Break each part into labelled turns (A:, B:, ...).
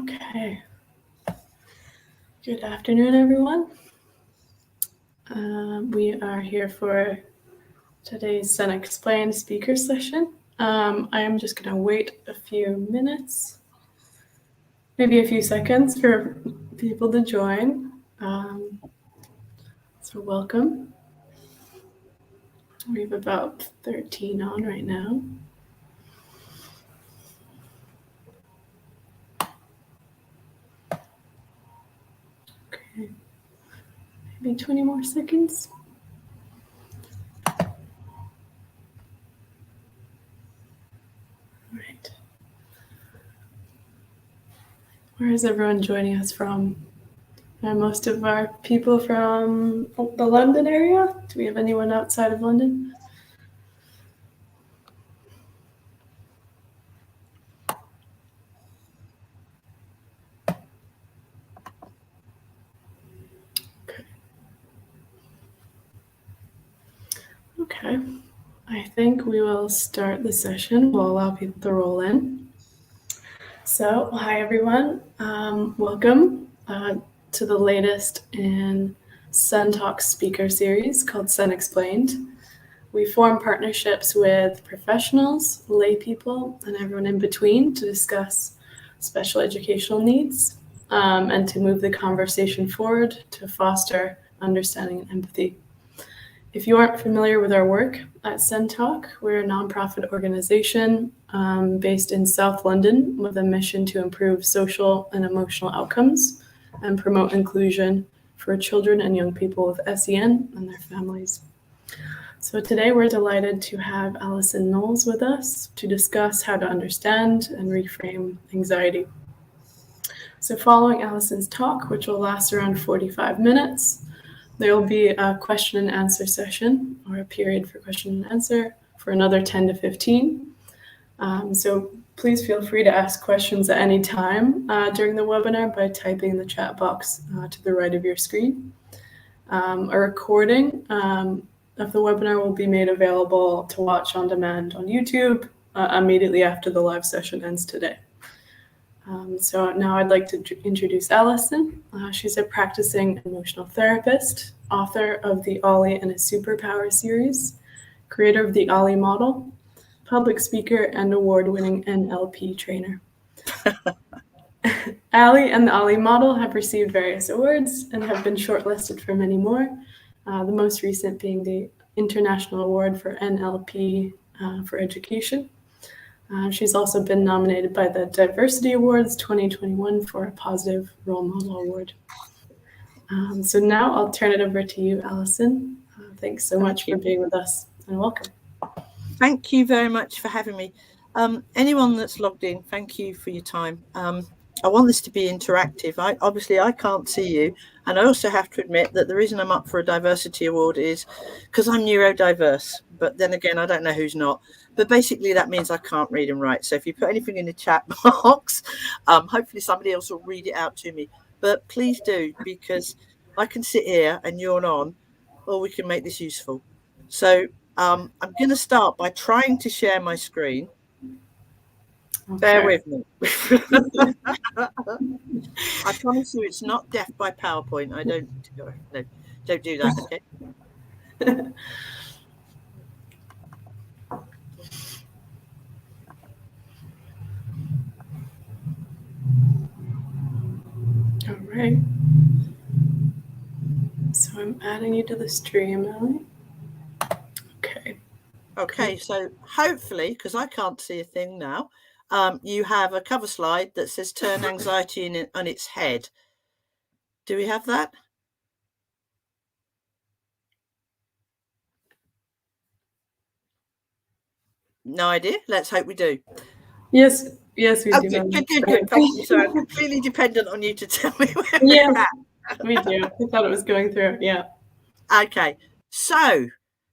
A: Okay. Good afternoon, everyone. We are here for today's Zen Explained speaker session. I am just going to wait a few minutes, maybe a few seconds for people to join. So welcome. We have about 13 on right now. Okay, maybe 20 more seconds. All right. Where is everyone joining us from? Are most of our people from the London area? Do we have anyone outside of London? Okay, I think we will start the session. We'll allow people to roll in. So, hi everyone. Welcome to the latest in Zen Talk speaker series called Zen Explained. We form partnerships with professionals, lay people, and everyone in between to discuss special educational needs and to move the conversation forward to foster understanding and empathy. If you aren't familiar with our work at Zen Talk, we're a nonprofit organization based in South London with a mission to improve social and emotional outcomes and promote inclusion for children and young people with SEN and their families. So today we're delighted to have Alison Knowles with us to discuss how to understand and reframe anxiety. So following Alison's talk, which will last around 45 minutes, there will be a question and answer session or a period for question and answer for another 10 to 15. So please feel free to ask questions at any time during the webinar by typing in the chat box to the right of your screen. A recording of the webinar will be made available to watch on demand on YouTube immediately after the live session ends today. So now I'd like to introduce Alison. She's a practicing emotional therapist, author of the Ollie and His Superpower series, creator of the Ollie Model, public speaker, and award-winning NLP trainer. Ali and the Ollie Model have received various awards and have been shortlisted for many more, the most recent being the International Award for NLP for Education. She's also been nominated by the Diversity Awards 2021 for a Positive Role Model Award. So now I'll turn it over to you, Alison. Thanks so much for being with us, and welcome.
B: Thank you very much for having me. Anyone that's logged in, thank you for your time. I want this to be interactive. I can't see you, and I also have to admit that the reason I'm up for a diversity award is because I'm neurodiverse, but then again I don't know who's not. But basically that means I can't read and write, so if you put anything in the chat box, hopefully somebody else will read it out to me. But please do, because I can sit here and yawn on, or we can make this useful. So I'm going to start by trying to share my screen. Okay. Bear with me. I promise you it's not death by PowerPoint. Don't do that, okay?
A: All right. So I'm adding you to the stream, Ellie.
B: Okay, so hopefully, because I can't see a thing now, you have a cover slide that says turn anxiety on its head. Do we have that? No idea. Let's hope we do.
A: Yes, we do.
B: Good. Thank you. So I'm completely dependent on you to tell me where we're at.
A: We do. I thought it was going through. Yeah.
B: Okay, so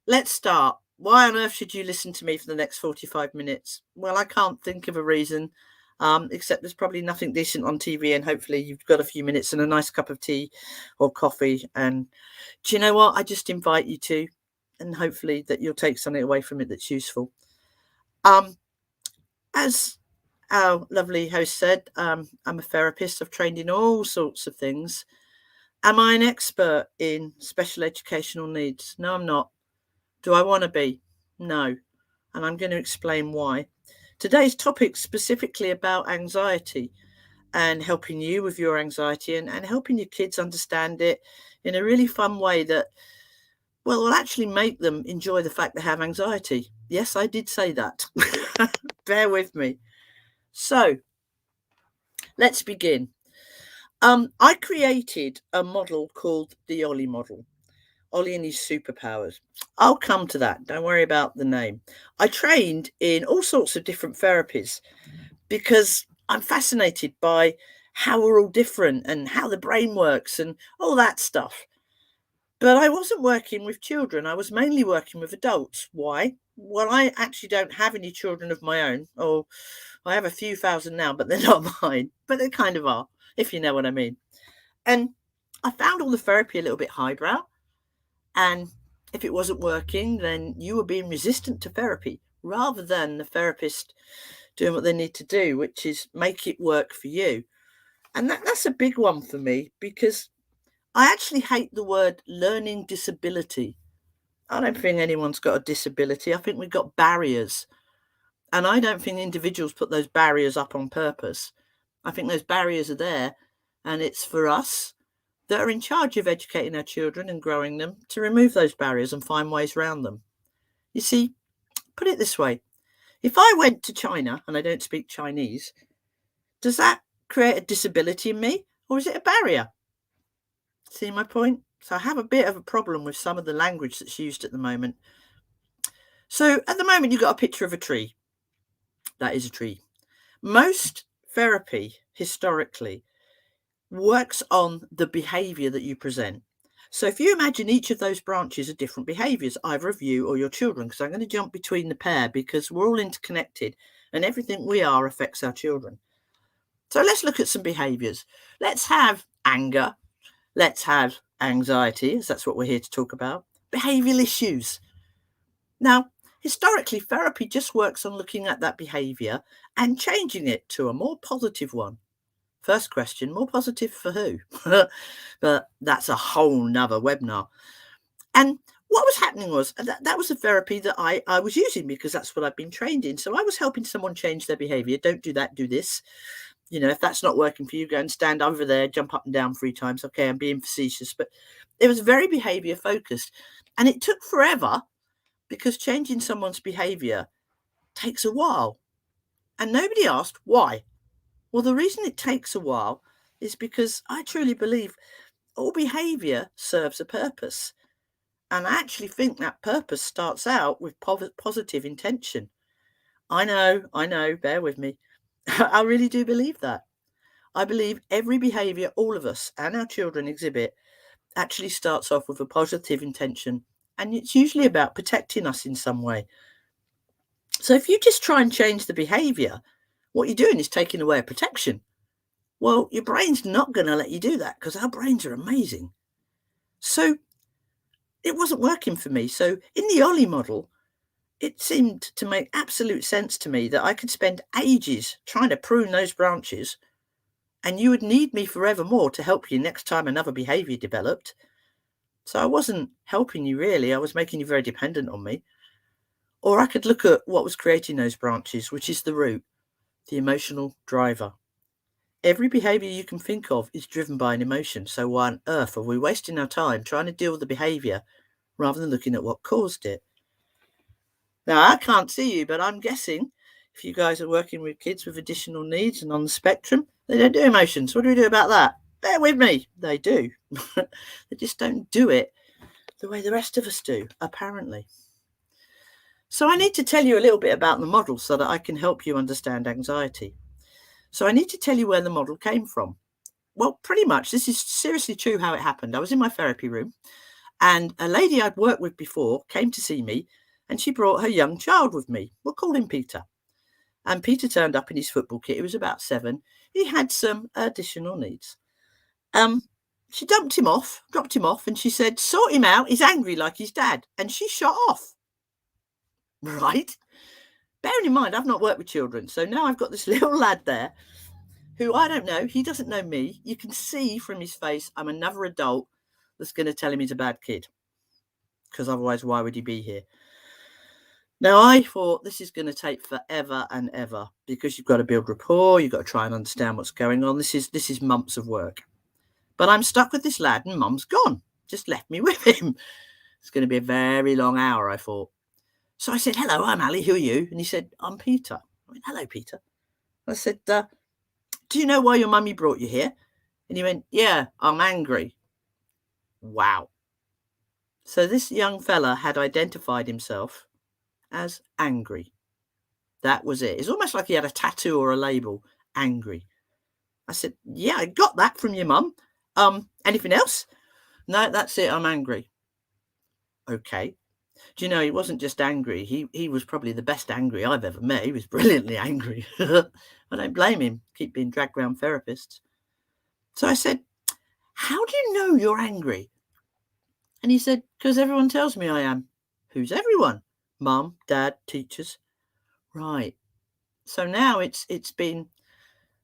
B: let's start. Why on earth should you listen to me for the next 45 minutes? Well, I can't think of a reason, except there's probably nothing decent on TV, and hopefully you've got a few minutes and a nice cup of tea or coffee. And do you know what? I just invite you to, and hopefully that you'll take something away from it that's useful. As our lovely host said, I'm a therapist. I've trained in all sorts of things. Am I an expert in special educational needs? No, I'm not. Do I want to be? No. And I'm going to explain why. Today's topic is specifically about anxiety and helping you with your anxiety and helping your kids understand it in a really fun way that, well, will actually make them enjoy the fact they have anxiety. Yes, I did say that. Bear with me. So let's begin. I created a model called the Ollie Model. Ollie and his superpowers. I'll come to that. Don't worry about the name. I trained in all sorts of different therapies because I'm fascinated by how we're all different and how the brain works and all that stuff. But I wasn't working with children. I was mainly working with adults. Why? Well, I actually don't have any children of my own. Or I have a few thousand now, but they're not mine. But they kind of are, if you know what I mean. And I found all the therapy a little bit highbrow. And if it wasn't working, then you were being resistant to therapy rather than the therapist doing what they need to do, which is make it work for you. And that's a big one for me because I actually hate the word learning disability. I don't think anyone's got a disability. I think we've got barriers. And I don't think individuals put those barriers up on purpose. I think those barriers are there, and it's for us that are in charge of educating our children and growing them to remove those barriers and find ways around them. You see, put it this way. If I went to China and I don't speak Chinese, does that create a disability in me, or is it a barrier? See my point? So I have a bit of a problem with some of the language that's used at the moment. So at the moment, you've got a picture of a tree. That is a tree. Most therapy, historically, works on the behavior that you present. So if you imagine each of those branches are different behaviors, either of you or your children, because I'm going to jump between the pair because we're all interconnected and everything we are affects our children. So let's look at some behaviors. Let's have anger. Let's have anxiety, as that's what we're here to talk about. Behavioral issues. Now, historically, therapy just works on looking at that behavior and changing it to a more positive one. First question, more positive for who? But that's a whole nother webinar. And what was happening was that was a therapy that I was using because that's what I've been trained in. So I was helping someone change their behavior. Don't do that, do this. You know, if that's not working for you, go and stand over there, jump up and down 3 times. Okay, I'm being facetious, but it was very behavior focused. And it took forever because changing someone's behavior takes a while. And nobody asked why. Well, the reason it takes a while is because I truly believe all behavior serves a purpose. And I actually think that purpose starts out with positive intention. I know, bear with me. I really do believe that. I believe every behavior all of us and our children exhibit actually starts off with a positive intention. And it's usually about protecting us in some way. So if you just try and change the behavior, what you're doing is taking away a protection. Well, your brain's not going to let you do that because our brains are amazing. So it wasn't working for me. So in the Ollie model, it seemed to make absolute sense to me that I could spend ages trying to prune those branches and you would need me forevermore to help you next time another behavior developed. So I wasn't helping you really. I was making you very dependent on me. Or I could look at what was creating those branches, which is the root, the emotional driver. Every behavior you can think of is driven by an emotion. So why on earth are we wasting our time trying to deal with the behavior rather than looking at what caused it? Now, I can't see you, but I'm guessing if you guys are working with kids with additional needs and on the spectrum, they don't do emotions. What do we do about that? Bear with me. They do. They just don't do it the way the rest of us do, apparently. So I need to tell you a little bit about the model so that I can help you understand anxiety. So I need to tell you where the model came from. Well, pretty much, this is seriously true how it happened. I was in my therapy room and a lady I'd worked with before came to see me and she brought her young child with me. We'll call him Peter. And Peter turned up in his football kit. He was about 7. He had some additional needs. She dropped him off, and she said, sort him out. He's angry like his dad. And she shot off. Right? bearing in mind, I've not worked with children. So now I've got this little lad there who I don't know. He doesn't know me. You can see from his face, I'm another adult that's going to tell him he's a bad kid. Because otherwise, why would he be here? Now, I thought this is going to take forever and ever because you've got to build rapport. You've got to try and understand what's going on. This is months of work. But I'm stuck with this lad and Mum's gone. Just left me with him. It's going to be a very long hour, I thought. So I said, hello, I'm Ali. Who are you? And he said, I'm Peter. I went, hello, Peter. I said, do you know why your mummy brought you here? And he went, yeah, I'm angry. Wow. So this young fella had identified himself as angry. That was it. It's almost like he had a tattoo or a label, angry. I said, yeah, I got that from your mum. Anything else? No, that's it. I'm angry. Okay. Do you know, he wasn't just angry. He was probably the best angry I've ever met. He was brilliantly angry. I don't blame him. Keep being dragged around therapists. So I said, how do you know you're angry? And he said, because everyone tells me I am. Who's everyone? Mum, dad, teachers. Right. So now it's been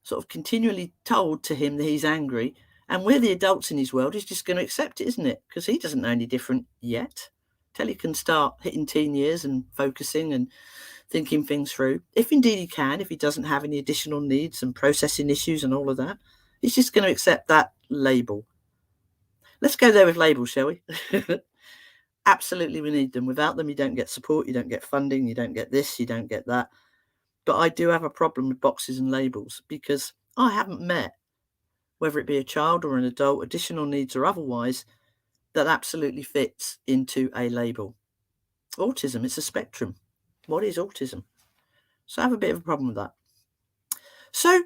B: sort of continually told to him that he's angry. And we're the adults in his world. He's just going to accept it, isn't it? Because he doesn't know any different yet. Till he can start hitting teen years and focusing and thinking things through. If indeed he can, if he doesn't have any additional needs and processing issues and all of that, he's just going to accept that label. Let's go there with labels, shall we? Absolutely, we need them. Without them, you don't get support, you don't get funding, you don't get this, you don't get that. But I do have a problem with boxes and labels because I haven't met, whether it be a child or an adult, additional needs or otherwise, that absolutely fits into a label. Autism, it's a spectrum. What is autism? So I have a bit of a problem with that. So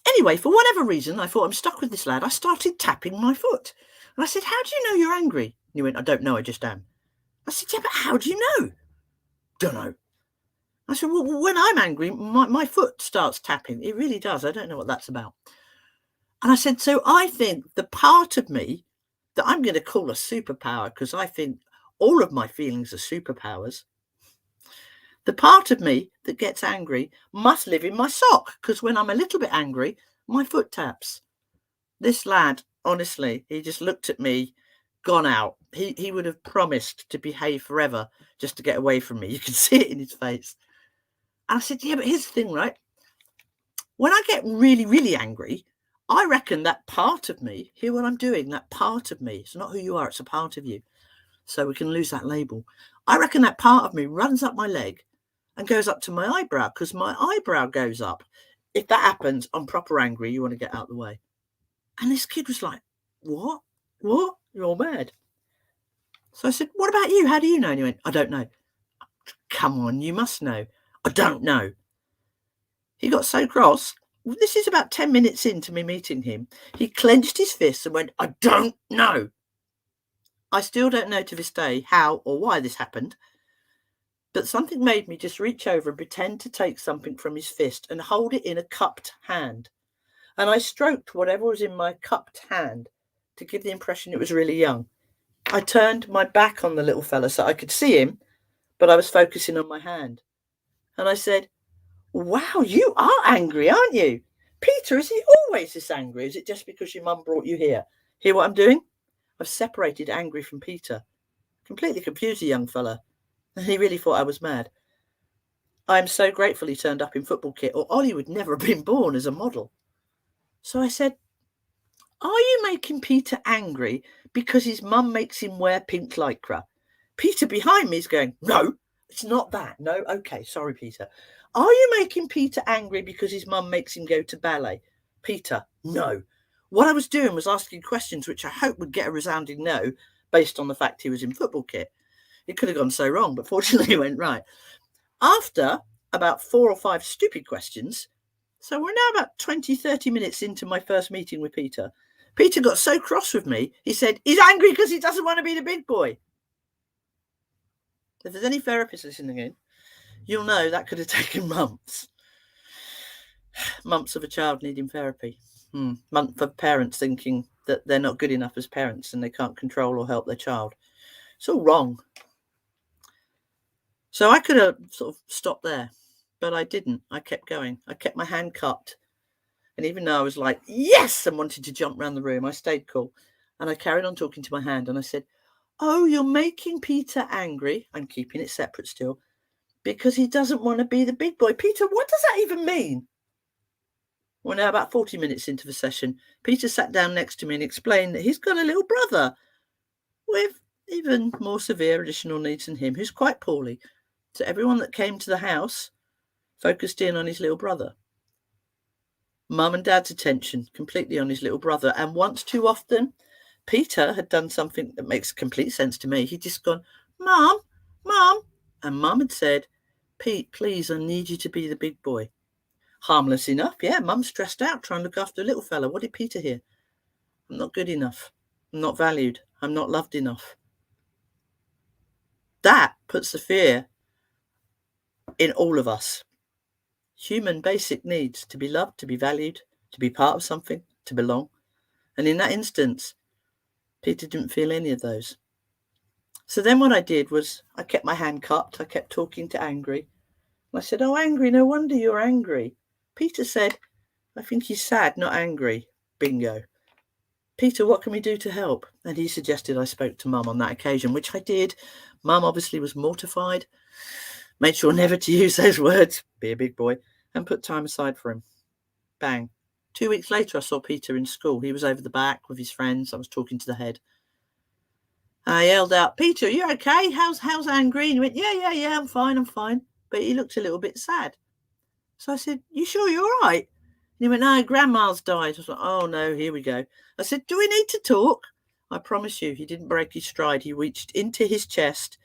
B: anyway, for whatever reason, I thought I'm stuck with this lad. I started tapping my foot. And I said, how do you know you're angry? And he went, I don't know, I just am. I said, yeah, but how do you know? Don't know. I said, well, when I'm angry, my foot starts tapping. It really does. I don't know what that's about. And I said, so I think the part of me that I'm going to call a superpower, because I think all of my feelings are superpowers. The part of me that gets angry must live in my sock, because when I'm a little bit angry, my foot taps. This lad, honestly, he just looked at me, gone out. He would have promised to behave forever just to get away from me. You can see it in his face. And I said, yeah, but here's the thing, right? When I get really, really angry, I reckon that part of me, hear what I'm doing, that part of me, it's not who you are, it's a part of you. So we can lose that label. I reckon that part of me runs up my leg and goes up to my eyebrow because my eyebrow goes up. If that happens, I'm proper angry. You want to get out of the way. And this kid was like, what? What? You're mad. So I said, what about you? How do you know? And he went, I don't know. Come on, you must know. I don't know. He got so cross. This is about 10 minutes into me meeting him. He clenched his fists and went, I don't know. I still don't know to this day how or why this happened. But something made me just reach over and pretend to take something from his fist and hold it in a cupped hand. And I stroked whatever was in my cupped hand to give the impression it was really young. I turned my back on the little fella so I could see him, but I was focusing on my hand. And I said, wow, you are angry, aren't you? Peter, is he always this angry? Is it just because your mum brought you here? Hear what I'm doing? I've separated angry from Peter. Completely confused the young fella. And he really thought I was mad. I am so grateful he turned up in football kit, or Ollie would never have been born as a model. So I said, are you making Peter angry because his mum makes him wear pink lycra? Peter behind me is going, no, it's not that. No, okay, sorry, Peter. Are you making Peter angry because his mum makes him go to ballet? Peter, no. What I was doing was asking questions which I hope would get a resounding no based on the fact he was in football kit. It could have gone so wrong, but fortunately it went right. After about 4 or 5 stupid questions, so we're now about 20, 30 minutes into my first meeting with Peter. Peter got so cross with me, he said, he's angry because he doesn't want to be the big boy. If there's any therapists listening in, you'll know that could have taken months. Months of a child needing therapy. Months of parents thinking that they're not good enough as parents and they can't control or help their child. It's all wrong. So I could have sort of stopped there. But I didn't. I kept going. I kept my hand cupped. And even though I was like, yes, and wanted to jump around the room, I stayed cool. And I carried on talking to my hand. And I said, oh, you're making Peter angry. I'm keeping it separate still, because he doesn't want to be the big boy. Peter, what does that even mean? Well, now about 40 minutes into the session, Peter sat down next to me and explained that he's got a little brother with even more severe additional needs than him, who's quite poorly. So everyone that came to the house focused in on his little brother. Mum and Dad's attention completely on his little brother. And once too often, Peter had done something that makes complete sense to me. He'd just gone, Mum, Mum. And Mum had said, Pete, please, I need you to be the big boy. Harmless enough. Yeah, Mum's stressed out trying to look after a little fella. What did Peter hear? I'm not good enough. I'm not valued. I'm not loved enough. That puts the fear in all of us. Human basic needs to be loved, to be valued, to be part of something, to belong. And in that instance, Peter didn't feel any of those. So then what I did was I kept my hand cupped. I kept talking to Angry. And I said, oh, Angry, no wonder you're angry. Peter said, I think he's sad, not angry. Bingo. Peter, what can we do to help? And he suggested I spoke to Mum on that occasion, which I did. Mum obviously was mortified. Made sure never to use those words, be a big boy, and put time aside for him. Bang. 2 weeks later, I saw Peter in school. He was over the back with his friends. I was talking to the head. I yelled out, Peter, you okay? How's Angry? And he went, yeah, I'm fine. But he looked a little bit sad. So I said, you sure you're all right? And he went, no, Grandma's died. I was like, oh no, here we go. I said, do we need to talk? I promise you, he didn't break his stride. He reached into his chest,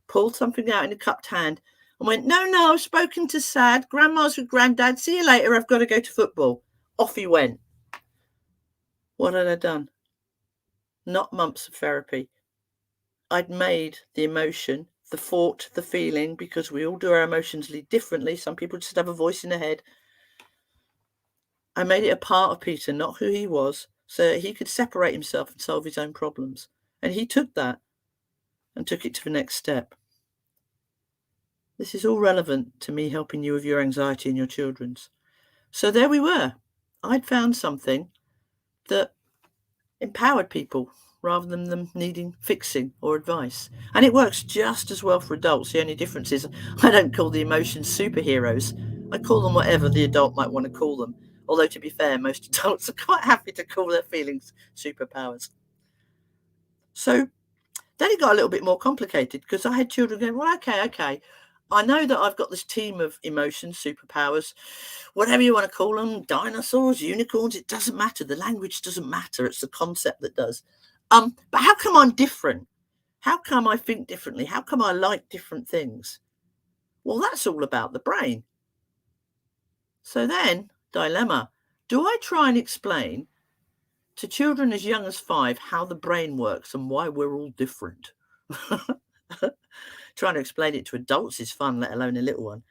B: pulled something out in a cupped hand, and went, no, I've spoken to Sad. Grandma's with Granddad. See you later. I've got to go to football. Off he went. What had I done? Not months of therapy. I'd made the emotion, the thought, the feeling, because we all do our emotions differently. Some people just have a voice in their head. I made it a part of Peter, not who he was, so that he could separate himself and solve his own problems. And he took that and took it to the next step. This is all relevant to me helping you with your anxiety and your children's. So there we were. I'd found something that empowered people rather than them needing fixing or advice. And it works just as well for adults. The only difference is I don't call the emotions superheroes. I call them whatever the adult might want to call them. Although, to be fair, most adults are quite happy to call their feelings superpowers. So then it got a little bit more complicated because I had children going, well, okay. I know that I've got this team of emotions, superpowers, whatever you want to call them, dinosaurs, unicorns, it doesn't matter. The language doesn't matter. It's the concept that does. But how come I'm different? How come I think differently? How come I like different things? Well, that's all about the brain. So then, dilemma. Do I try and explain to children as young as 5 how the brain works and why we're all different? Trying to explain it to adults is fun, let alone a little one.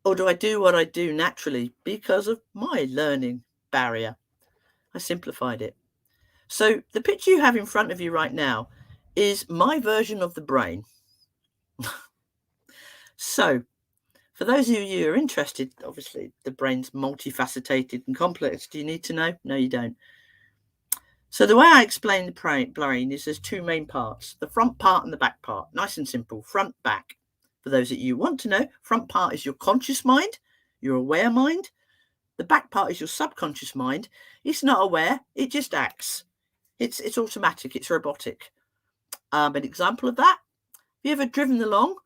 B: Or do I do what I do naturally because of my learning barrier? I simplified it. So the picture you have in front of you right now is my version of the brain. So for those of you who are interested, obviously the brain's multifaceted and complex. Do you need to know? No, you don't. So the way I explain the brain is there's 2 main parts, the front part and the back part. Nice and simple, front, back. For those that you want to know, front part is your conscious mind, your aware mind. The back part is your subconscious mind. It's not aware, it just acts. It's automatic, it's robotic. An example of that, have you ever driven along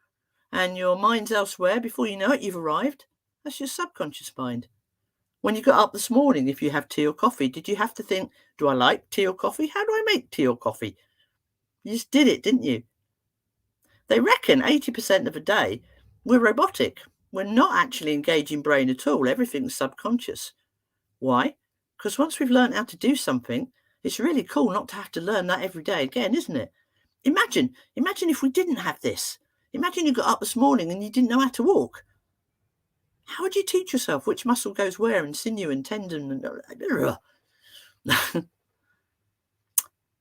B: and your mind's elsewhere? Before you know it, you've arrived. That's your subconscious mind. When you got up this morning, if you have tea or coffee, did you have to think, do I like tea or coffee? How do I make tea or coffee? You just did it, didn't you? They reckon 80% of the day we're robotic. We're not actually engaging brain at all. Everything's subconscious. Why? Because once we've learned how to do something, it's really cool not to have to learn that every day again, isn't it? Imagine if we didn't have this. Imagine you got up this morning and you didn't know how to walk. How would you teach yourself which muscle goes where and sinew and tendon?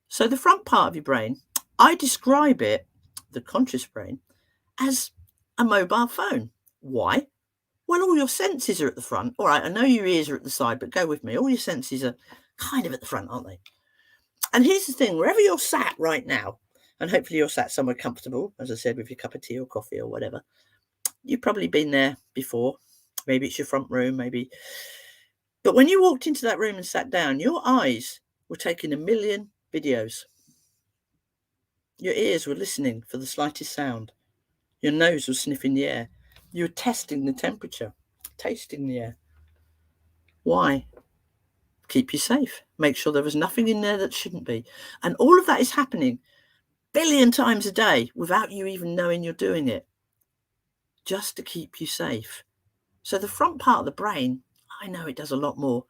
B: So the front part of your brain, I describe it, the conscious brain, as a mobile phone. Why? Well, all your senses are at the front. All right, I know your ears are at the side, but go with me. All your senses are kind of at the front, aren't they? And here's the thing, wherever you're sat right now, and hopefully you're sat somewhere comfortable, as I said, with your cup of tea or coffee or whatever, you've probably been there before. Maybe it's your front room, maybe. But when you walked into that room and sat down, your eyes were taking 1 million videos. Your ears were listening for the slightest sound. Your nose was sniffing the air. You were testing the temperature, tasting the air. Why? Keep you safe. Make sure there was nothing in there that shouldn't be. And all of that is happening 1 billion times a day without you even knowing you're doing it, just to keep you safe. So the front part of the brain, I know it does a lot more,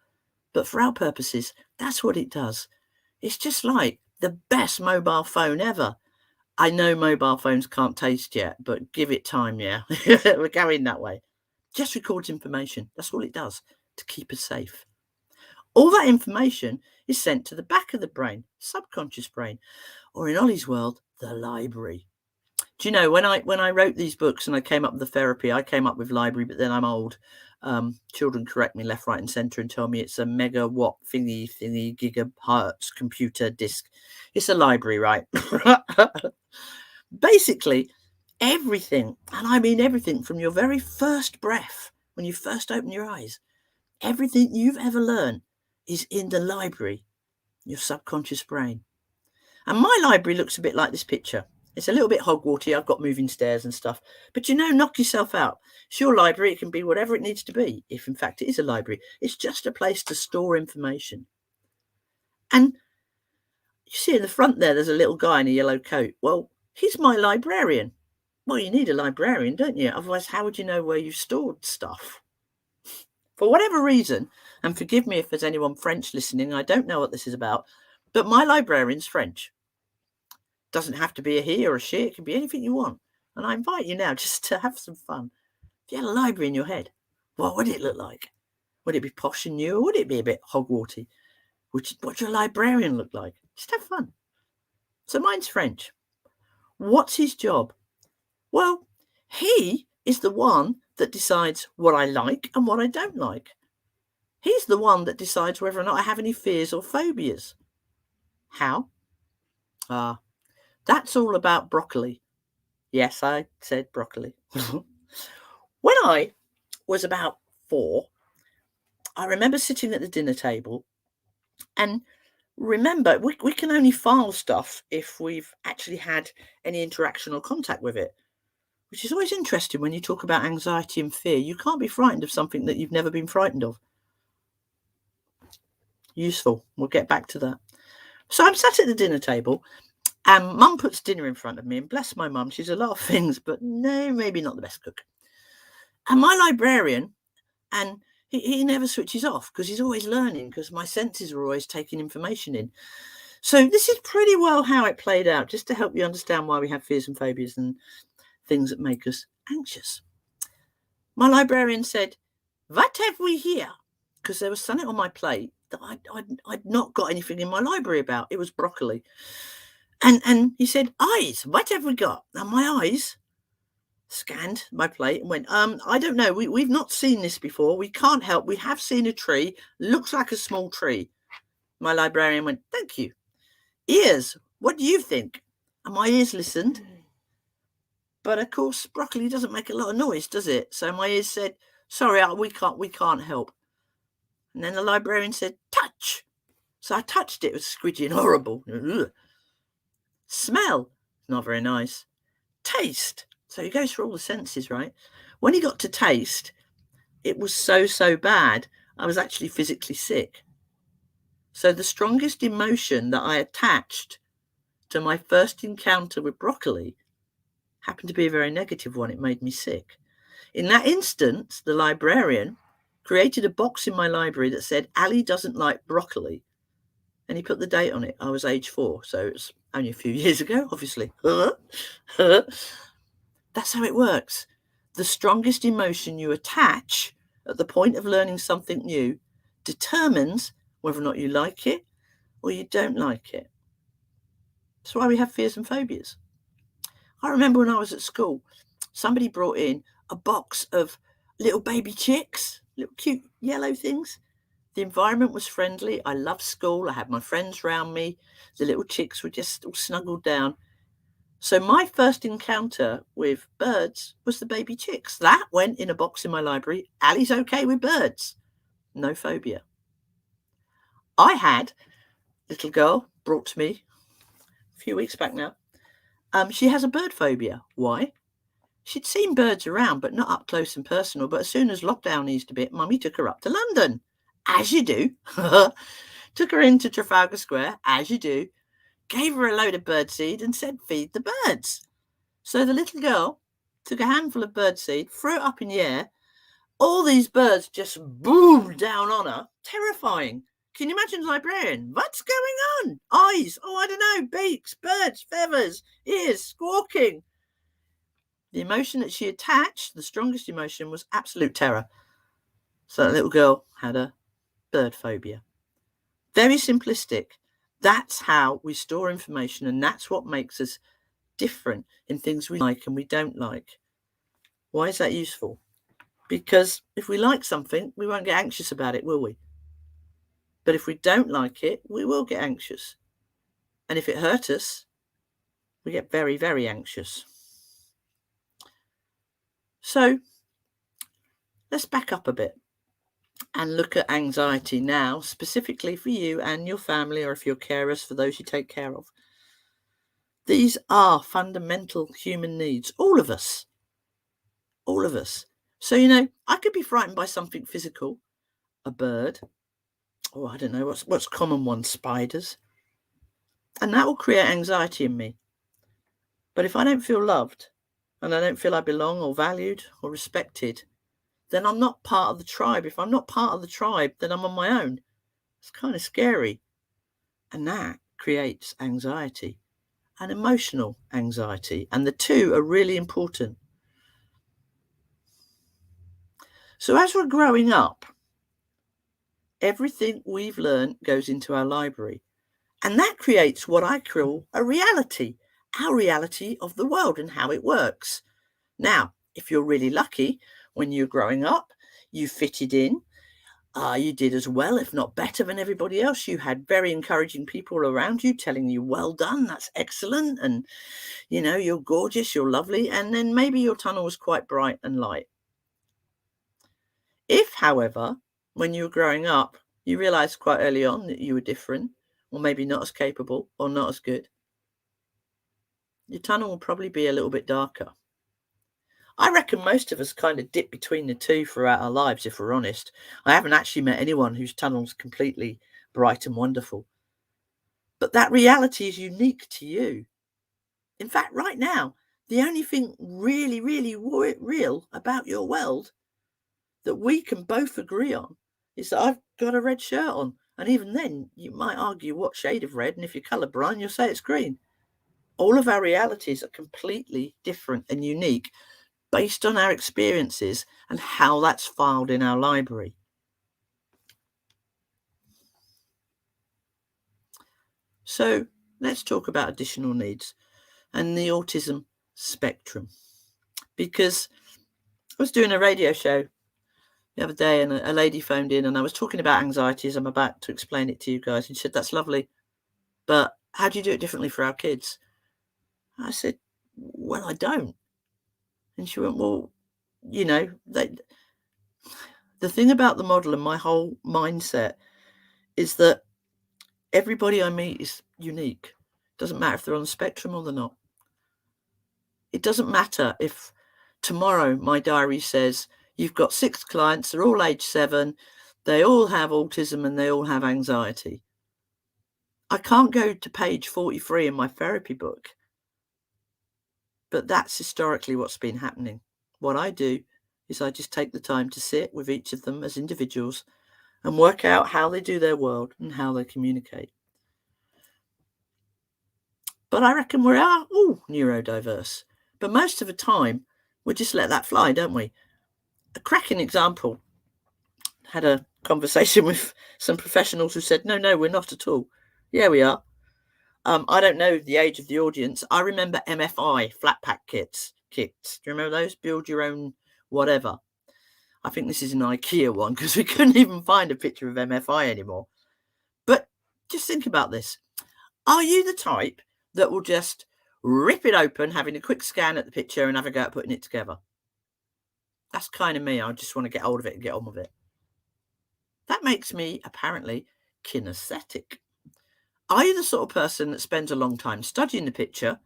B: but for our purposes, that's what it does. It's just like the best mobile phone ever. I know mobile phones can't taste yet, but give it time, yeah? We're going that way. Just records information. That's all it does, to keep us safe. All that information is sent to the back of the brain, subconscious brain, or in Ollie's world, the library. Do you know, when I wrote these books and I came up with the therapy, I came up with library, but then I'm old. Children correct me left, right, and centre and tell me it's a megawatt thingy gigahertz computer disk. It's a library, right? Basically, everything, and I mean everything, from your very first breath, when you first open your eyes, everything you've ever learned is in the library, your subconscious brain. And my library looks a bit like this picture. It's a little bit Hogwarty. I've got moving stairs and stuff. But knock yourself out. It's your library. It can be whatever it needs to be, if in fact it is a library. It's just a place to store information. And you see in the front there's a little guy in a yellow coat. Well, he's my librarian. Well, you need a librarian, don't you? Otherwise, how would you know where you've stored stuff? For whatever reason, and forgive me if there's anyone French listening, I don't know what this is about, but my librarian's French. Doesn't have to be a he or a she. It can be anything you want. And I invite you now just to have some fun. If you had a library in your head, what would it look like? Would it be posh and new, or would it be a bit Hogwarty? What's your librarian look like? Just have fun. So mine's French. What's his job? Well, he is the one that decides what I like and what I don't like. He's the one that decides whether or not I have any fears or phobias. How? That's all about broccoli. Yes, I said broccoli. When I was about 4, I remember sitting at the dinner table, and remember, we can only file stuff if we've actually had any interaction or contact with it, which is always interesting when you talk about anxiety and fear. You can't be frightened of something that you've never been frightened of. Useful. We'll get back to that. So I'm sat at the dinner table, and Mum puts dinner in front of me, and bless my mum, she's a lot of things, but no, maybe not the best cook. And my librarian, and he never switches off because he's always learning, because my senses are always taking information in. So this is pretty well how it played out, just to help you understand why we have fears and phobias and things that make us anxious. My librarian said, "What have we here?" Because there was something on my plate that I'd not got anything in my library about. It was broccoli. And he said, "Eyes, what have we got?" And my eyes scanned my plate and went, I don't know. We've not seen this before. We can't help. We have seen a tree. Looks like a small tree. My librarian went, "Thank you." Ears, what do you think? And my ears listened. But of course, broccoli doesn't make a lot of noise, does it? So my ears said, "Sorry, we can't help." And then the librarian said, "Touch." So I touched it. It was squidgy and horrible. Ugh. Smell, not very nice. Taste. So he goes through all the senses, right? When he got to taste, it was so bad, I was actually physically sick. So the strongest emotion that I attached to my first encounter with broccoli happened to be a very negative one. It made me sick. In that instance, the librarian created a box in my library that said, "Ali doesn't like broccoli." And he put the date on it. I was age 4, so it's only a few years ago, obviously. That's how it works. The strongest emotion you attach at the point of learning something new determines whether or not you like it or you don't like it. That's why we have fears and phobias. I remember when I was at school, somebody brought in a box of little baby chicks, little cute yellow things. The environment was friendly. I loved school. I had my friends round me. The little chicks were just all snuggled down. So my first encounter with birds was the baby chicks. That went in a box in my library. Ali's okay with birds. No phobia. I had a little girl brought to me a few weeks back now. She has a bird phobia. Why? She'd seen birds around, but not up close and personal. But as soon as lockdown eased a bit, Mummy took her up to London, as you do. Took her into Trafalgar Square, as you do. Gave her a load of birdseed and said, feed the birds. So the little girl took a handful of birdseed, threw it up in the air. All these birds just boomed down on her. Terrifying. Can you imagine the librarian? What's going on? Eyes. Oh, I don't know. Beaks, birds, feathers, ears, squawking. The emotion that she attached, the strongest emotion, was absolute terror. So that little girl had a bird phobia. Very simplistic. That's how we store information, and that's what makes us different in things we like and we don't like. Why is that useful? Because if we like something, we won't get anxious about it, will we? But if we don't like it, we will get anxious. And if it hurt us, we get very, very anxious. So let's back up a bit and look at anxiety now, specifically for you and your family, or if you're carers, for those you take care of. These are fundamental human needs, all of us. All of us. So, I could be frightened by something physical, a bird, or I don't know, what's common one, spiders. And that will create anxiety in me. But if I don't feel loved, and I don't feel I belong or valued or respected, then I'm not part of the tribe. If I'm not part of the tribe, then I'm on my own. It's kind of scary. And that creates anxiety and emotional anxiety. And the two are really important. So as we're growing up, everything we've learned goes into our library. And that creates what I call a reality, our reality of the world and how it works. Now, if you're really lucky, when you're growing up, you fitted in. You did as well, if not better than everybody else. You had very encouraging people around you telling you, well done, that's excellent. And, you're gorgeous, you're lovely. And then maybe your tunnel was quite bright and light. If, however, when you were growing up, you realized quite early on that you were different, or maybe not as capable or not as good, your tunnel will probably be a little bit darker. I reckon most of us kind of dip between the two throughout our lives, if we're honest. I haven't actually met anyone whose tunnel's completely bright and wonderful. But that reality is unique to you. In fact, right now, the only thing really, really real about your world that we can both agree on is that I've got a red shirt on. And even then, you might argue what shade of red, and if you're colourblind, you'll say it's green. All of our realities are completely different and unique based on our experiences and how that's filed in our library. So let's talk about additional needs and the autism spectrum. Because I was doing a radio show the other day and a lady phoned in and I was talking about anxiety as I'm about to explain it to you guys. And she said, that's lovely, but how do you do it differently for our kids? I said, well, I don't. And she went, well, the thing about the model and my whole mindset is that everybody I meet is unique. Doesn't matter if they're on the spectrum or they're not. It doesn't matter if tomorrow my diary says you've got 6 clients, they're all age 7, they all have autism and they all have anxiety. I can't go to page 43 in my therapy book. But that's historically what's been happening. What I do is I just take the time to sit with each of them as individuals and work out how they do their world and how they communicate. But I reckon we are all neurodiverse. But most of the time, we just let that fly, don't we? A cracking example. Had a conversation with some professionals who said, no, we're not at all. Yeah, we are. I don't know the age of the audience. I remember MFI, flat pack kits. Do you remember those? Build your own whatever. I think this is an IKEA one because we couldn't even find a picture of MFI anymore. But just think about this. Are you the type that will just rip it open, having a quick scan at the picture and have a go at putting it together? That's kind of me. I just want to get hold of it and get on with it. That makes me apparently kinesthetic. Are you the sort of person that spends a long time studying the picture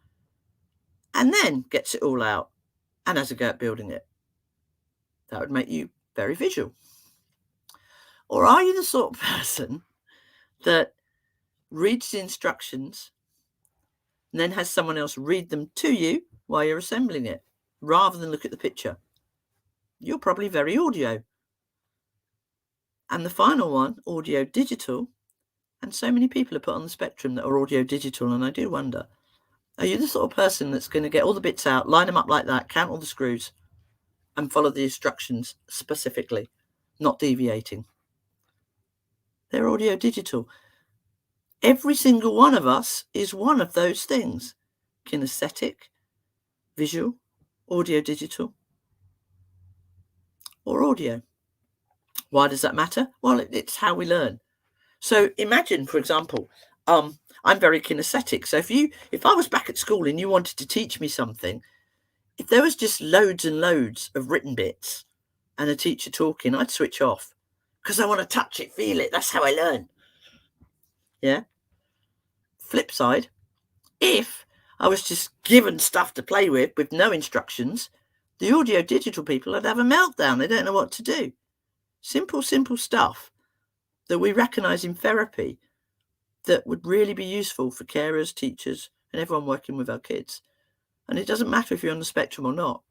B: and then gets it all out and has a go at building it? That would make you very visual. Or are you the sort of person that reads the instructions and then has someone else read them to you while you're assembling it, rather than look at the picture? You're probably very audio. And the final one, audio digital, and so many people are put on the spectrum that are audio digital, and I do wonder, are you the sort of person that's going to get all the bits out, line them up like that, count all the screws, and follow the instructions specifically, not deviating? They're audio digital. Every single one of us is one of those things: kinesthetic, visual, audio digital, or audio. Why does that matter? Well, it's how we learn. So imagine, for example, I'm very kinesthetic. So if I was back at school and you wanted to teach me something, if there was just loads and loads of written bits and a teacher talking, I'd switch off because I want to touch it, feel it. That's how I learn. Yeah. Flip side, if I was just given stuff to play with no instructions, the audio digital people would have a meltdown. They don't know what to do. Simple stuff that we recognize in therapy that would really be useful for carers, teachers, and everyone working with our kids. And it doesn't matter if you're on the spectrum or not.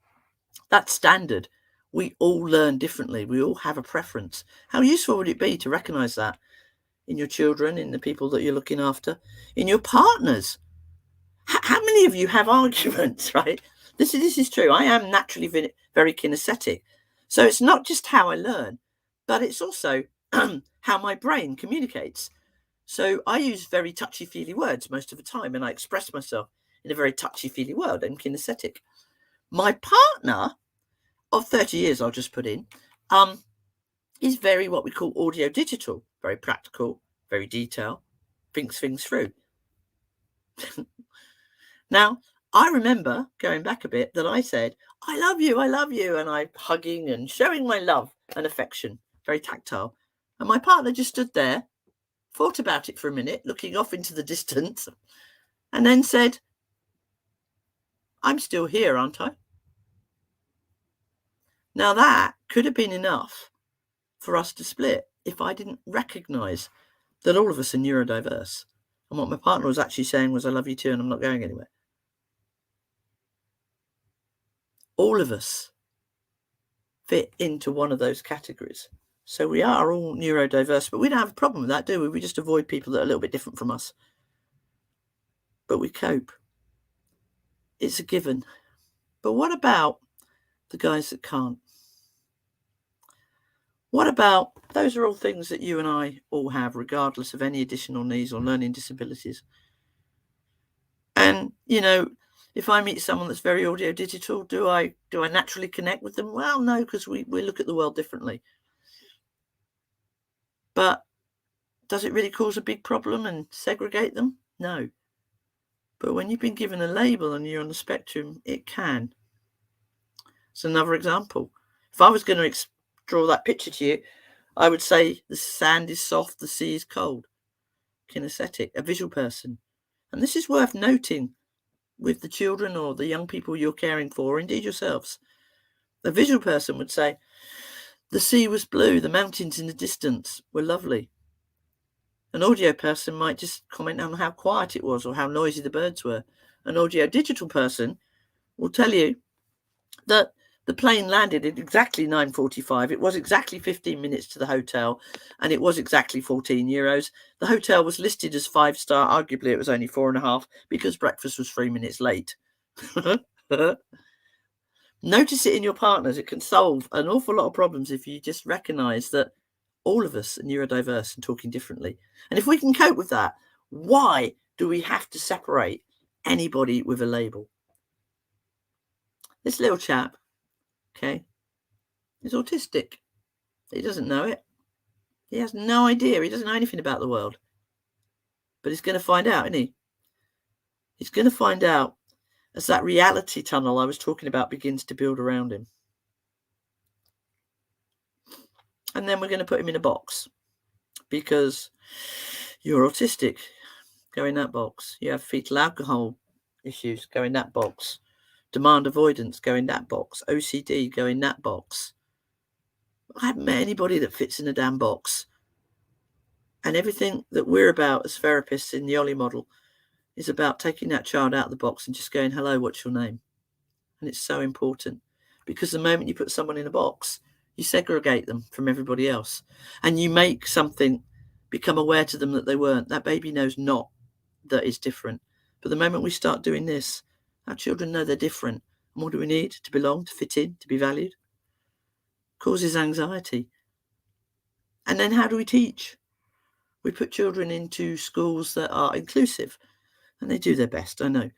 B: That's standard. We all learn differently. We all have a preference. How useful would it be to recognize that in your children, in the people that you're looking after, in your partners? How many of you have arguments, right? This is true. I am naturally very kinesthetic. So it's not just how I learn, but it's also how my brain communicates. So I use very touchy-feely words most of the time, and I express myself in a very touchy-feely word. I'm kinesthetic. My partner of 30 years, I'll just put in, is very what we call audio digital, very practical, very detailed, thinks things through. Now, I remember going back a bit that I said, I love you, and I'm hugging and showing my love and affection, very tactile. And my partner just stood there, thought about it for a minute, looking off into the distance, and then said, I'm still here, aren't I? Now that could have been enough for us to split if I didn't recognize that all of us are neurodiverse. And what my partner was actually saying was, I love you too, and I'm not going anywhere. All of us fit into one of those categories. So we are all neurodiverse, but we don't have a problem with that, do we? We just avoid people that are a little bit different from us. But we cope. It's a given. But what about the guys that can't? What about, those are all things that you and I all have, regardless of any additional needs or learning disabilities. And, you know, if I meet someone that's very audio digital, do I naturally connect with them? Well, no, because we look at the world differently. But does it really cause a big problem and segregate them? No. But when you've been given a label and you're on the spectrum, it can. It's another example. If I was going to draw that picture to you, I would say the sand is soft, the sea is cold. Kinesthetic, a visual person. And this is worth noting with the children or the young people you're caring for, or indeed yourselves. A visual person would say, the sea was blue, the mountains in the distance were lovely. An audio person might just comment on how quiet it was or how noisy the birds were. An audio digital person will tell you that the plane landed at exactly 9:45. It was exactly 15 minutes to the hotel, and it was exactly €14. The hotel was listed as 5-star. Arguably, it was only 4.5 because breakfast was 3 minutes late. Notice it in your partners. It can solve an awful lot of problems if you just recognise that all of us are neurodiverse and talking differently. And if we can cope with that, why do we have to separate anybody with a label? This little chap, okay, is autistic. He doesn't know it. He has no idea. He doesn't know anything about the world. But he's going to find out, isn't he? He's going to find out as that reality tunnel I was talking about begins to build around him. And then we're going to put him in a box because you're autistic. Go in that box. You have fetal alcohol issues. Go in that box. Demand avoidance. Go in that box. OCD. Go in that box. I haven't met anybody that fits in a damn box. And everything that we're about as therapists in the Ollie Model is about taking that child out of the box and just going, hello, what's your name? And it's so important because the moment you put someone in a box, you segregate them from everybody else and you make something become aware to them that they weren't. That baby knows not that it's different. But the moment we start doing this, our children know they're different. And what do we need? To belong, to fit in, to be valued. Causes anxiety. And then how do we teach? We put children into schools that are inclusive, and they do their best, I know.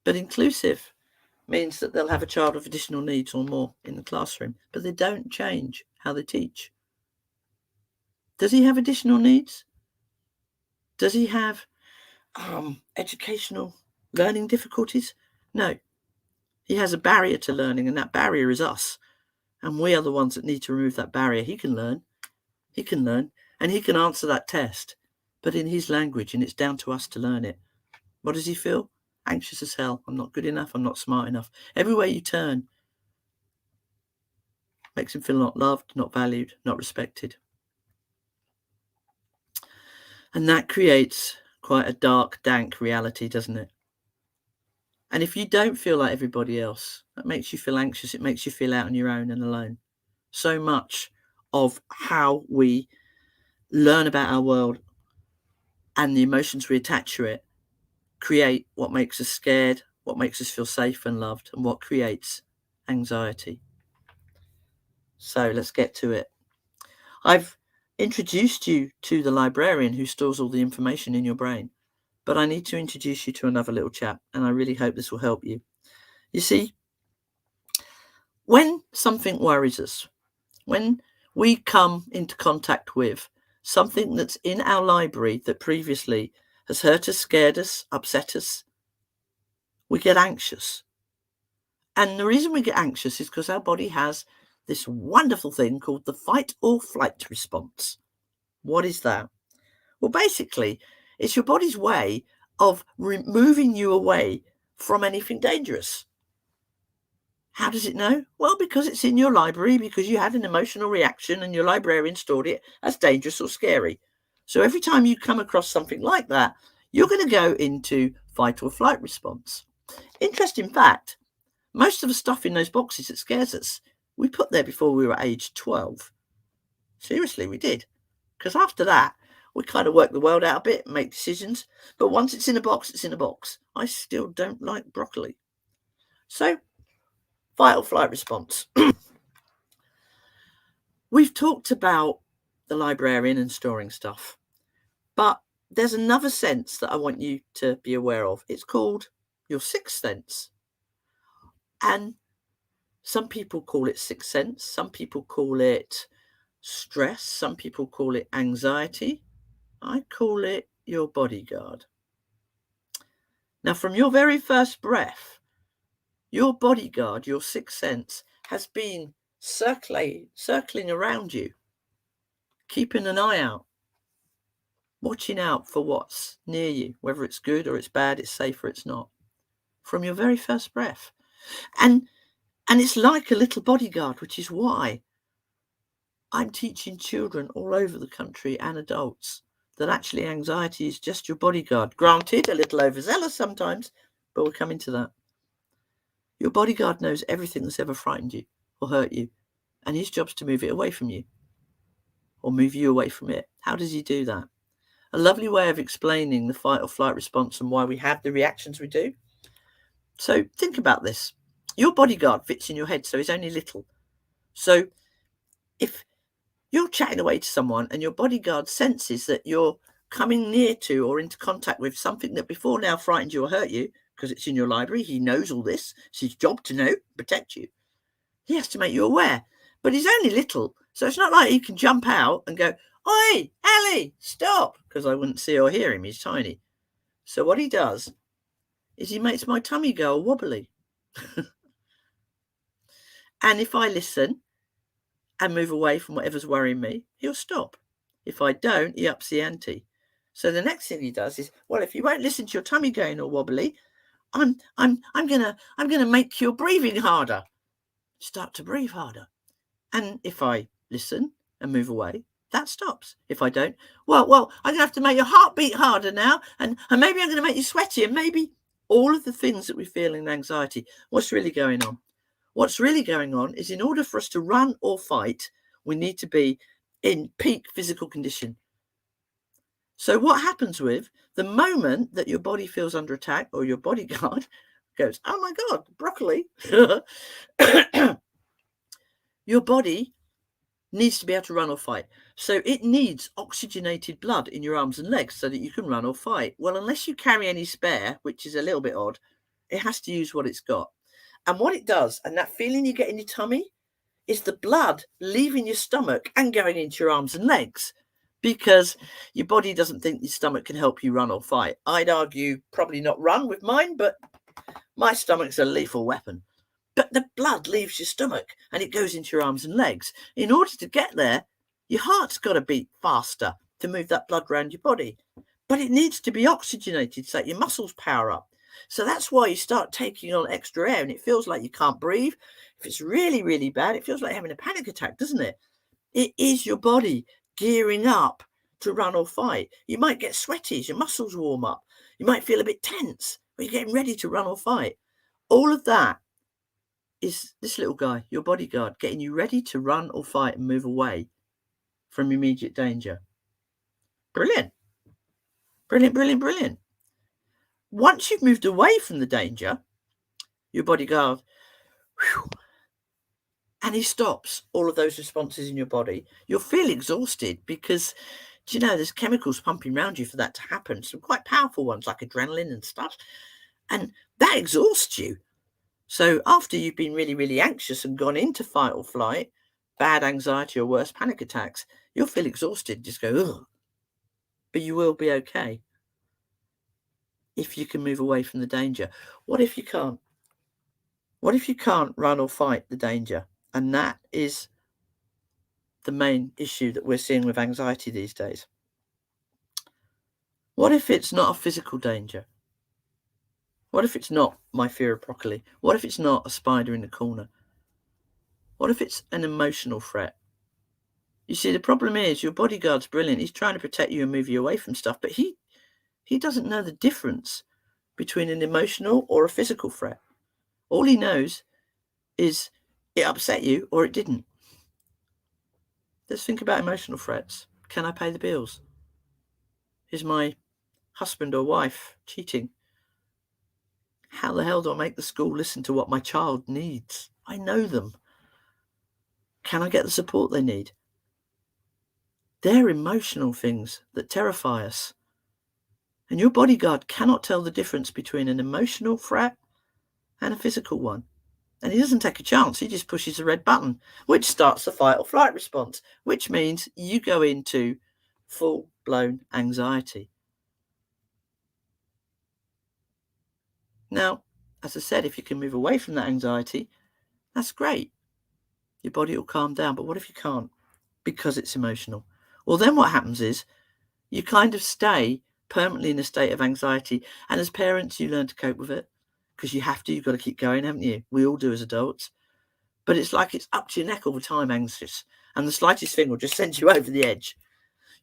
B: But inclusive means that they'll have a child with additional needs or more in the classroom, but they don't change how they teach. Does he have additional needs? Does he have educational learning difficulties? No. He has a barrier to learning, and that barrier is us. And we are the ones that need to remove that barrier. He can learn. He can learn. And he can answer that test, but in his language, and it's down to us to learn it. What does he feel? Anxious as hell. I'm not good enough. I'm not smart enough. Everywhere you turn makes him feel not loved, not valued, not respected. And that creates quite a dark, dank reality, doesn't it? And if you don't feel like everybody else, that makes you feel anxious. It makes you feel out on your own and alone. So much of how we learn about our world and the emotions we attach to it create what makes us scared, what makes us feel safe and loved, and what creates anxiety. So let's get to it. I've introduced you to the librarian who stores all the information in your brain, but I need to introduce you to another little chap, and I really hope this will help you. You see, when something worries us, when we come into contact with something that's in our library that previously has hurt us, scared us, upset us, we get anxious. And the reason we get anxious is because our body has this wonderful thing called the fight or flight response. What is that? Well, basically, it's your body's way of moving you away from anything dangerous. How does it know? Well, because it's in your library, because you had an emotional reaction and your librarian stored it as dangerous or scary. So every time you come across something like that, you're going to go into fight or flight response. Interesting fact, most of the stuff in those boxes that scares us, we put there before we were age 12. Seriously, we did. Because after that, we kind of work the world out a bit, make decisions. But once it's in a box, it's in a box. I still don't like broccoli. So, fight or flight response. We've talked about the librarian and storing stuff. But there's another sense that I want you to be aware of. It's called your sixth sense. And some people call it sixth sense. Some people call it stress. Some people call it anxiety. I call it your bodyguard. Now, from your very first breath, your bodyguard, your sixth sense, has been circling around you, keeping an eye out, watching out for what's near you, whether it's good or it's bad, it's safe or it's not, from your very first breath. And it's like a little bodyguard, which is why I'm teaching children all over the country and adults that actually anxiety is just your bodyguard. Granted, a little overzealous sometimes, but we'll come into that. Your bodyguard knows everything that's ever frightened you or hurt you, and his job's to move it away from you or move you away from it. How does he do that? A lovely way of explaining the fight or flight response and why we have the reactions we do. So think about this. Your bodyguard fits in your head, so he's only little. So if you're chatting away to someone and your bodyguard senses that you're coming near to or into contact with something that before now frightened you or hurt you, because it's in your library, he knows all this. It's his job to know, protect you. He has to make you aware. but he's only little. So it's not like he can jump out and go, "Oi, Ali, stop," because I wouldn't see or hear him. He's tiny. So what he does is he makes my tummy go wobbly. And if I listen and move away from whatever's worrying me, he'll stop. If I don't, he ups the ante. So the next thing he does is, well, if you won't listen to your tummy going all wobbly, I'm gonna make your breathing harder. Start to breathe harder. And if I listen and move away, that stops. If I don't, well, I'm gonna have to make your heart beat harder now, and maybe I'm gonna make you sweaty, and maybe all of the things that we feel in anxiety. What's really going on? What's really going on is, in order for us to run or fight, we need to be in peak physical condition. So what happens with the moment that your body feels under attack, or your bodyguard goes, "Oh my God, broccoli," your body needs to be able to run or fight. So it needs oxygenated blood in your arms and legs so that you can run or fight. Well, unless you carry any spare, which is a little bit odd, it has to use what it's got. And what it does, and that feeling you get in your tummy, is the blood leaving your stomach and going into your arms and legs, because your body doesn't think your stomach can help you run or fight. I'd argue probably not run with mine, but my stomach's a lethal weapon. But the blood leaves your stomach and it goes into your arms and legs. In order to get there, your heart's got to beat faster to move that blood around your body. But it needs to be oxygenated so that your muscles power up. So that's why you start taking on extra air and it feels like you can't breathe. If it's really, really bad, it feels like having a panic attack, doesn't it? It is your body gearing up to run or fight. You might get sweaty as your muscles warm up. You might feel a bit tense, but you're getting ready to run or fight. All of that is this little guy, your bodyguard, getting you ready to run or fight and move away from immediate danger. Brilliant. Brilliant, brilliant, brilliant. Once you've moved away from the danger, your bodyguard, and he stops all of those responses in your body, you'll feel exhausted because, do you know, there's chemicals pumping around you for that to happen. Some quite powerful ones like adrenaline and stuff. And that exhausts you. So after you've been really, really anxious and gone into fight or flight, bad anxiety or worse, panic attacks, you'll feel exhausted, just go, ugh. But you will be okay if you can move away from the danger. What if you can't? What if you can't run or fight the danger? And that is the main issue that we're seeing with anxiety these days. What if it's not a physical danger? What if it's not my fear of broccoli? What if it's not a spider in the corner? What if it's an emotional threat? You see, the problem is your bodyguard's brilliant. He's trying to protect you and move you away from stuff, but he doesn't know the difference between an emotional or a physical threat. All he knows is it upset you or it didn't. Let's think about emotional threats. Can I pay the bills? Is my husband or wife cheating? How the hell do I make the school listen to what my child needs? I know them. Can I get the support they need? They're emotional things that terrify us. And your bodyguard cannot tell the difference between an emotional threat and a physical one. And he doesn't take a chance. He just pushes the red button, which starts the fight or flight response, which means you go into full-blown anxiety. Now, as I said, if you can move away from that anxiety, that's great. Your body will calm down. But what if you can't? Because it's emotional. Well, then what happens is you kind of stay permanently in a state of anxiety. And as parents, you learn to cope with it because you have to. You've got to keep going, haven't you? We all do as adults. But it's like it's up to your neck all the time, anxious. And the slightest thing will just send you over the edge.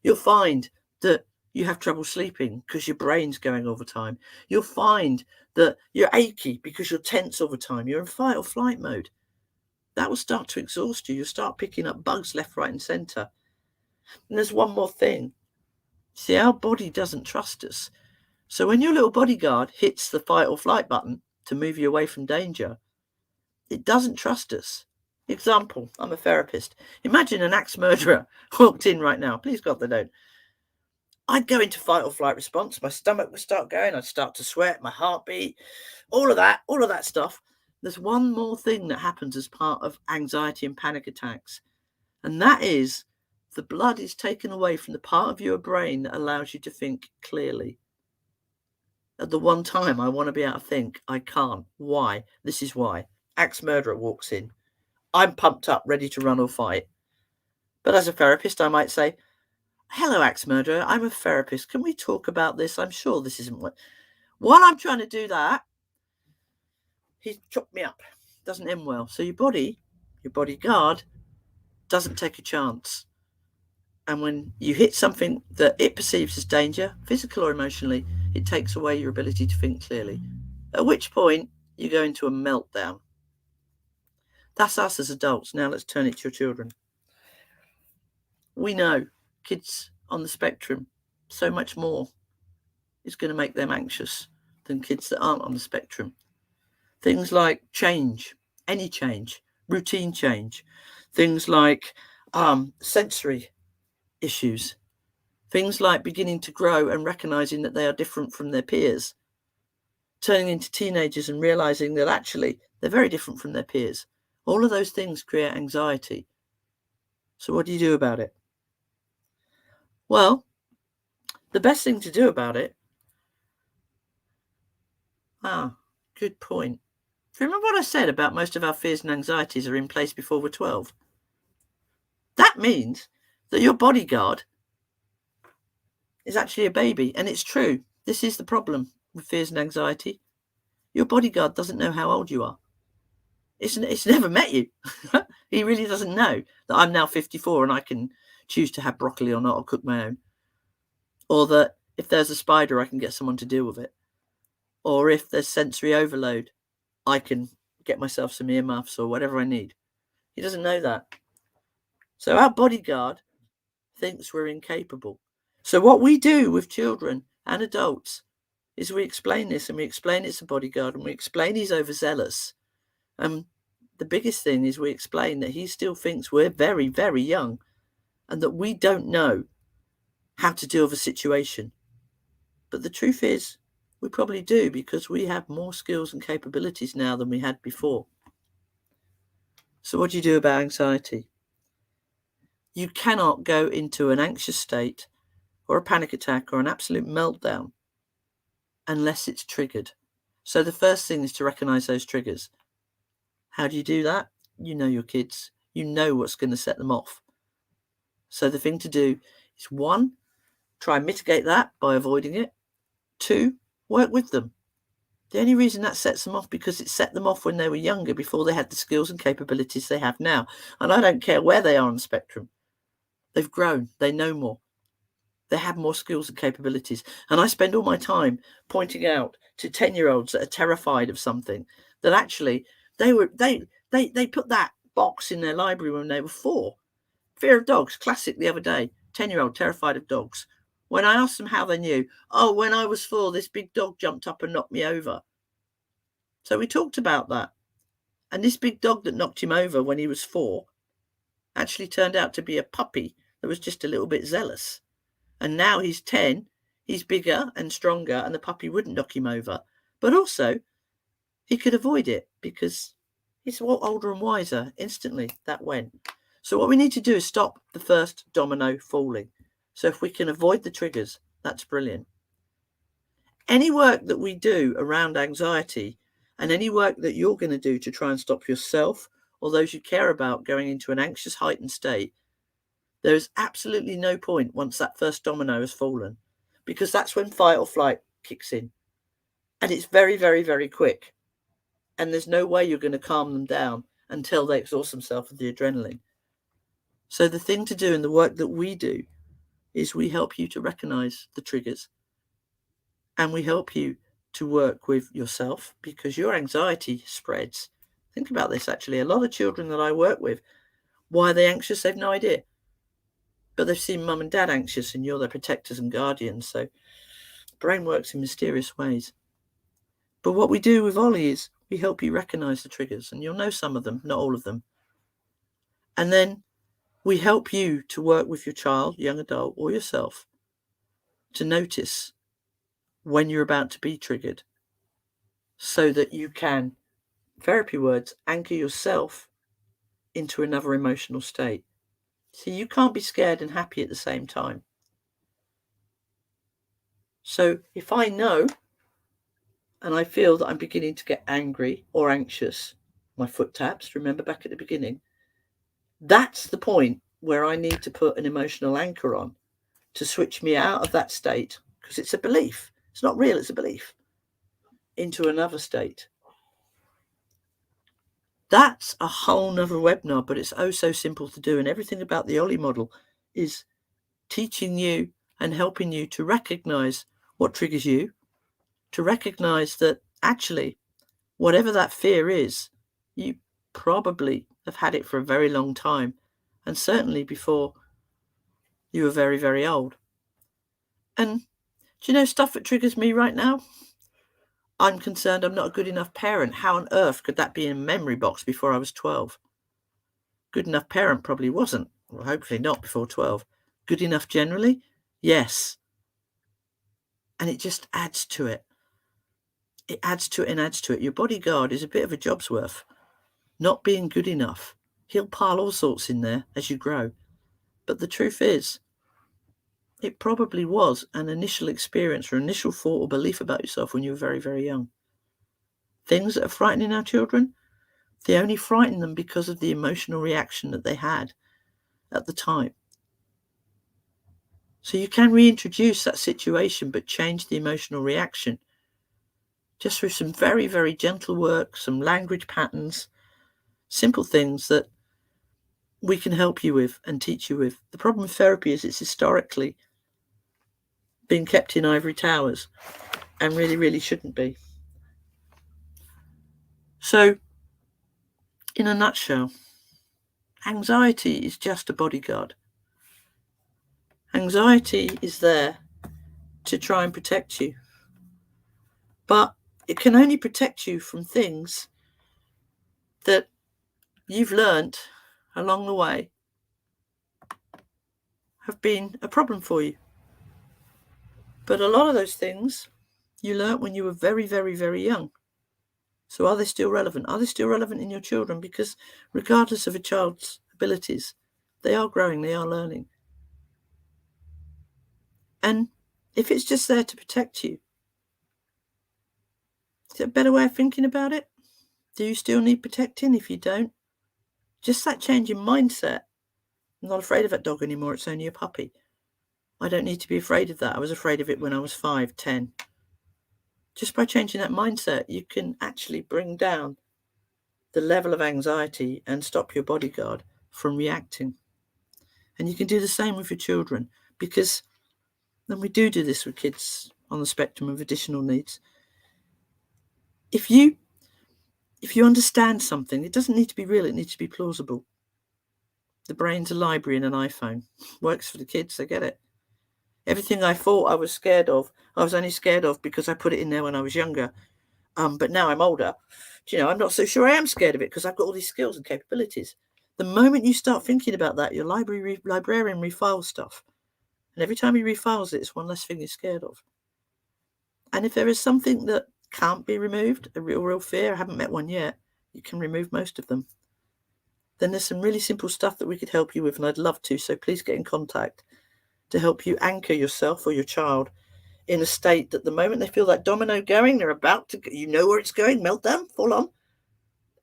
B: You'll find that you have trouble sleeping because your brain's going all the time. You'll find that you're achy because you're tense all the time. You're in fight or flight mode. That will start to exhaust you. You'll start picking up bugs left, right, and centre. And there's one more thing. See, our body doesn't trust us. So when your little bodyguard hits the fight or flight button to move you away from danger, it doesn't trust us. Example, I'm a therapist. Imagine an axe murderer walked in right now. Please God, they don't. I'd go into fight or flight response. My stomach would start going. I'd start to sweat, my heartbeat, all of that stuff. there's one more thing that happens as part of anxiety and panic attacks, and that is the blood is taken away from the part of your brain that allows you to think clearly. At the one time I want to be able to think, I can't. Why? This is why. Axe murderer walks in. I'm pumped up, ready to run or fight. But as a therapist, I might say, hello, axe murderer, I'm a therapist. Can we talk about this? I'm sure this isn't what... While I'm trying to do that, he's chopped me up. Doesn't end well. So your bodyguard, doesn't take a chance. And when you hit something that it perceives as danger, physical or emotionally, it takes away your ability to think clearly. At which point, you go into a meltdown. That's us as adults. Now let's turn it to your children. We know kids on the spectrum, so much more is going to make them anxious than kids that aren't on the spectrum. Things like change, any change, routine change, things like sensory issues, things like beginning to grow and recognizing that they are different from their peers, turning into teenagers and realizing that actually they're very different from their peers. All of those things create anxiety. So what do you do about it? Well, the best thing to do about it, good point. Remember what I said about most of our fears and anxieties are in place before we're 12? That means that your bodyguard is actually a baby. And it's true. This is the problem with fears and anxiety. Your bodyguard doesn't know how old you are. It's never met you. He really doesn't know that I'm now 54 and I can choose to have broccoli or not, or cook my own. Or that if there's a spider, I can get someone to deal with it. Or if there's sensory overload, I can get myself some earmuffs or whatever I need. He doesn't know that. So our bodyguard thinks we're incapable. So what we do with children and adults is we explain this, and we explain it's a bodyguard, and we explain he's overzealous. And the biggest thing is we explain that he still thinks we're very, very young and that we don't know how to deal with a situation. But the truth is, we probably do, because we have more skills and capabilities now than we had before. So what do you do about anxiety? You cannot go into an anxious state or a panic attack or an absolute meltdown unless it's triggered. So the first thing is to recognize those triggers. How do you do that? You know your kids. You know what's going to set them off. So the thing to do is, 1, try and mitigate that by avoiding it. 2, work with them. The only reason that sets them off because it set them off when they were younger, before they had the skills and capabilities they have now. And I don't care where they are on the spectrum. They've grown. They know more. They have more skills and capabilities. And I spend all my time pointing out to 10-year-olds that are terrified of something that actually they put that box in their library when they were 4. Fear of dogs, classic the other day. 10-year-old terrified of dogs. When I asked them how they knew, when I was 4, this big dog jumped up and knocked me over. So we talked about that. And this big dog that knocked him over when he was 4 actually turned out to be a puppy that was just a little bit zealous. And now he's 10, he's bigger and stronger, and the puppy wouldn't knock him over. But also, he could avoid it because he's older and wiser. Instantly, that went. So what we need to do is stop the first domino falling. So if we can avoid the triggers, that's brilliant. Any work that we do around anxiety, and any work that you're going to do to try and stop yourself or those you care about going into an anxious, heightened state, there is absolutely no point once that first domino has fallen, because that's when fight or flight kicks in. And it's very, very, very quick. And there's no way you're going to calm them down until they exhaust themselves with the adrenaline. So the thing to do, and the work that we do, is we help you to recognize the triggers. And we help you to work with yourself, because your anxiety spreads. Think about this, actually. A lot of children that I work with, why are they anxious? They've no idea. But they've seen mum and dad anxious, and you're their protectors and guardians. So the brain works in mysterious ways. But what we do with Ollie is we help you recognize the triggers, and you'll know some of them, not all of them. And then we help you to work with your child, young adult, or yourself to notice when you're about to be triggered, so that you can therapy words, anchor yourself into another emotional state. So you can't be scared and happy at the same time. So if I know and I feel that I'm beginning to get angry or anxious, my foot taps, remember back at the beginning, that's the point where I need to put an emotional anchor on to switch me out of that state, because it's a belief. It's not real, it's a belief, into another state. That's a whole nother webinar, but it's oh so simple to do. And everything about the Ollie model is teaching you and helping you to recognize what triggers you, to recognize that actually, whatever that fear is, you probably have had it for a very long time, and certainly before you were very, very old. And do you know stuff that triggers me right now? I'm concerned I'm not a good enough parent. How on earth could that be in a memory box before I was 12? Good enough parent probably wasn't. Well, hopefully not before 12. Good enough generally? Yes. And it just adds to it. It adds to it and adds to it. Your bodyguard is a bit of a job's worth. Not being good enough. He'll pile all sorts in there as you grow. But the truth is, it probably was an initial experience or initial thought or belief about yourself when you were very, very young. Things that are frightening our children, they only frighten them because of the emotional reaction that they had at the time. So you can reintroduce that situation, but change the emotional reaction just through some very, very gentle work, some language patterns, simple things that we can help you with and teach you with. The problem with therapy is it's historically been kept in ivory towers and really, really shouldn't be. So, in a nutshell, anxiety is just a bodyguard. Anxiety is there to try and protect you. But it can only protect you from things that you've learnt along the way have been a problem for you. But a lot of those things you learnt when you were very, very, very young. So are they still relevant? Are they still relevant in your children? Because regardless of a child's abilities, they are growing, they are learning. And if it's just there to protect you, is there a better way of thinking about it? Do you still need protecting? If you don't, just that change in mindset. I'm not afraid of that dog anymore. It's only a puppy. I don't need to be afraid of that. I was afraid of it when I was 5, 10. Just by changing that mindset, you can actually bring down the level of anxiety and stop your bodyguard from reacting. And you can do the same with your children, because then we do this with kids on the spectrum of additional needs. If you understand something, it doesn't need to be real, it needs to be plausible. The brain's a library in an iPhone. Works for the kids, they get it. Everything I thought I was scared of, I was only scared of because I put it in there when I was younger. But now I'm older, I'm not so sure I am scared of it because I've got all these skills and capabilities. The moment you start thinking about that, your librarian refiles stuff. And every time he refiles it, it's one less thing you're scared of. And if there is something that can't be removed, a real fear, I haven't met one yet, you can remove most of them. Then there's some really simple stuff that we could help you with, and I'd love to. So please get in contact to help you anchor yourself or your child in a state that the moment they feel that domino going, they're about to, where it's going, meltdown, fall on.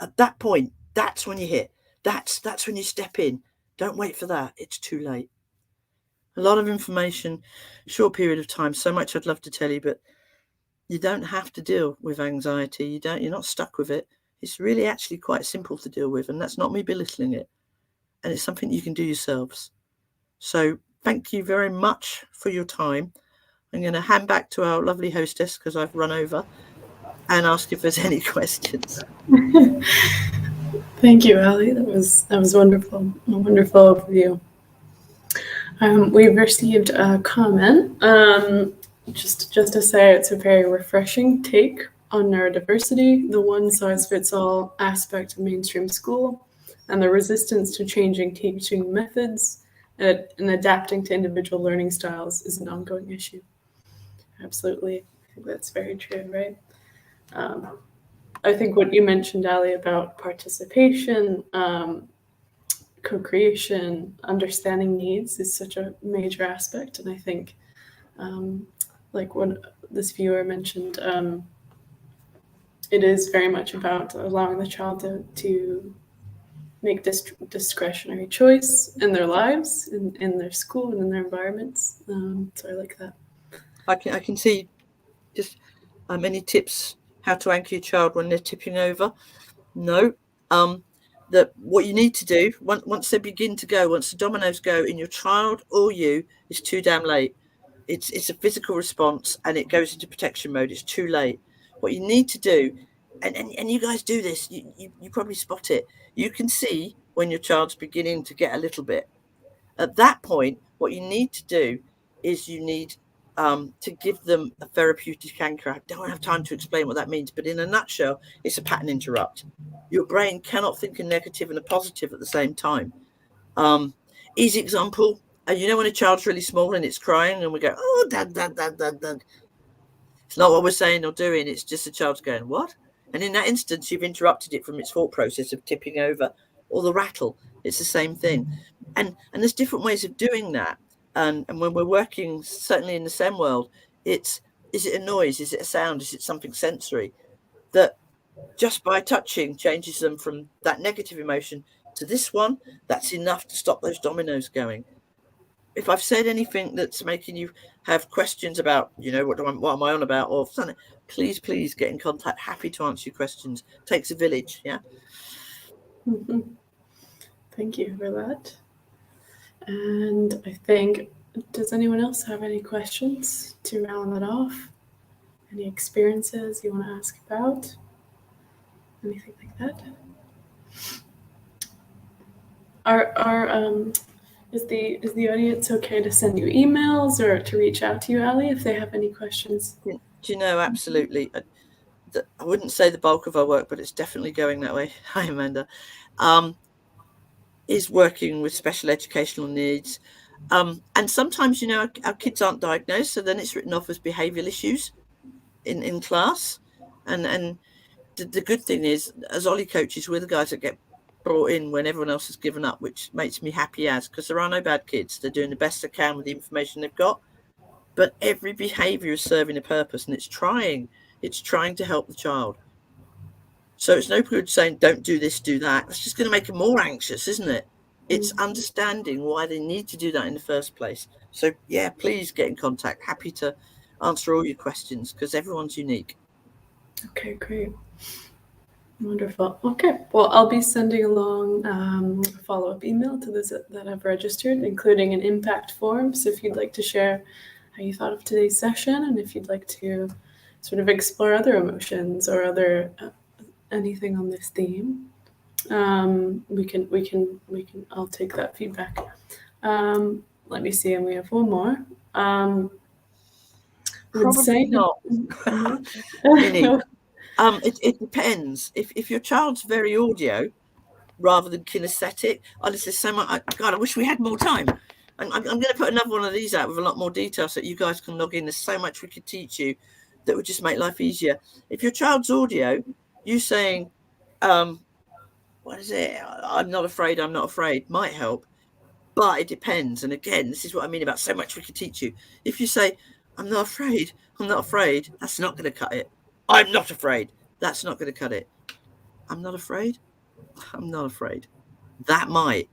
B: At that point, that's when you hit. That's when you step in. Don't wait for that. It's too late. A lot of information, short period of time, so much I'd love to tell you, but you don't have to deal with anxiety. You're not stuck with it. It's really actually quite simple to deal with, and that's not me belittling it. And it's something you can do yourselves. So thank you very much for your time. I'm going to hand back to our lovely hostess because I've run over, and ask if there's any questions.
A: Thank you, Ali. That was wonderful. A wonderful overview. We've received a comment. Just to say, it's a very refreshing take on neurodiversity, the one-size-fits-all aspect of mainstream school, and the resistance to changing teaching methods and adapting to individual learning styles is an ongoing issue. Absolutely. I think that's very true, right? I think what you mentioned, Ali, about participation, co-creation, understanding needs is such a major aspect. And I think, like what this viewer mentioned, it is very much about allowing the child to make discretionary choice in their lives, in their school, and in their environments. So I like that.
B: I can see just any tips how to anchor your child when they're tipping over. No. That what you need to do once they begin to go, once the dominoes go in your child or you, it's too damn late. It's a physical response and it goes into protection mode. It's too late. What you need to do, and you guys do this, you probably spot it. You can see when your child's beginning to get a little bit. At that point, what you need to do is you need to give them a therapeutic anchor. I don't have time to explain what that means, but in a nutshell, it's a pattern interrupt. Your brain cannot think a negative and a positive at the same time. Easy example, you know when a child's really small and it's crying and we go, oh, dad, dad, dad, dad, dad. It's not what we're saying or doing, it's just the child's going, what? And in that instance, you've interrupted it from its thought process of tipping over or the rattle. It's the same thing. And there's different ways of doing that. And when we're working, certainly in the SEM world, is it a noise? Is it a sound? Is it something sensory? That just by touching changes them from that negative emotion to this one, that's enough to stop those dominoes going. If I've said anything that's making you have questions about, what am I on about, or something, please get in contact. Happy to answer your questions. Takes a village, yeah.
A: Mm-hmm. Thank you for that. And I think, does anyone else have any questions to round that off? Any experiences you want to ask about? Anything like that? Is the audience okay to send you emails or to reach out to you, Ali, if they have any questions?
B: Do you know, absolutely. I wouldn't say the bulk of our work, but it's definitely going that way. Hi, Amanda. Is working with special educational needs. And sometimes, our kids aren't diagnosed, so then it's written off as behavioural issues in class. And the good thing is, as Ollie coaches, we're the guys that get brought in when everyone else has given up, which makes me happy because there are no bad kids. They're doing the best they can with the information they've got. But every behaviour is serving a purpose, and it's trying to help the child. So it's no good saying, don't do this, do that. It's just going to make them more anxious, isn't it? It's understanding why they need to do that in the first place. So, yeah, please get in contact. Happy to answer all your questions because everyone's unique.
A: Okay, great. Wonderful. Okay, well, I'll be sending along a follow-up email to those that have registered, including an impact form. So if you'd like to share how you thought of today's session, and if you'd like to sort of explore other emotions or other anything on this theme, we can. I'll take that feedback. Let me see, and we have one more.
B: Probably not. It depends. If your child's very audio rather than kinesthetic, honestly, so much. God, I wish we had more time. I'm going to put another one of these out with a lot more detail so that you guys can log in. There's so much we could teach you that would just make life easier. If your child's audio, you saying, what is it? I'm not afraid might help, but it depends. And again, this is what I mean about so much we could teach you. If you say, I'm not afraid, that's not going to cut it. I'm not afraid. That's not going to cut it. I'm not afraid. That might.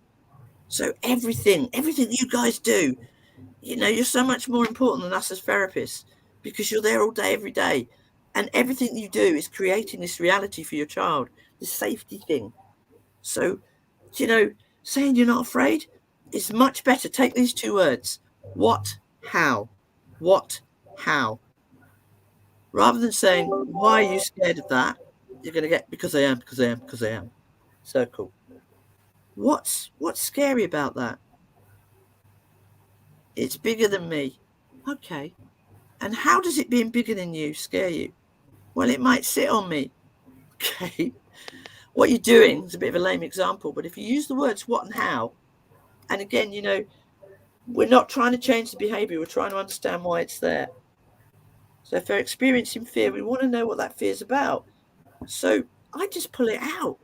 B: So everything you guys do, you're so much more important than us as therapists because you're there all day, every day. And everything you do is creating this reality for your child, this safety thing. So, saying you're not afraid is much better. Take these two words. What, how? What, how? Rather than saying, why are you scared of that? You're going to get, because I am. Circle. What's scary about that? It's bigger than me. Okay. And how does it being bigger than you scare you? Well, it might sit on me. Okay. What you're doing is a bit of a lame example, but if you use the words what and how, and again, we're not trying to change the behavior, we're trying to understand why it's there. So if they're experiencing fear, we want to know what that fear is about. So I just pull it out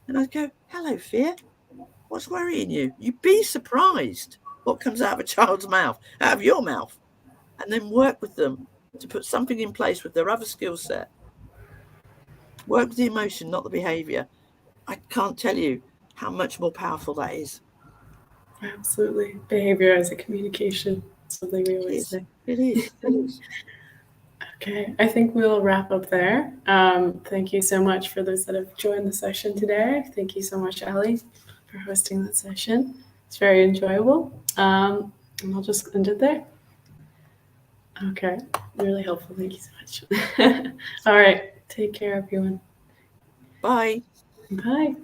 B: and I go, hello, fear. What's worrying you? You'd be surprised what comes out of a child's mouth, out of your mouth, and then work with them to put something in place with their other skill set. Work with the emotion, not the behavior. I can't tell you how much more powerful that is.
A: Absolutely. Behavior as a communication, something we always say.
B: It is.
A: Okay, I think we'll wrap up there. Thank you so much for those that have joined the session today. Thank you so much, Ali, for hosting the session. It's very enjoyable. And I'll just end it there. Okay, really helpful. Thank you so much. All right, take care, everyone.
B: Bye.
A: Bye.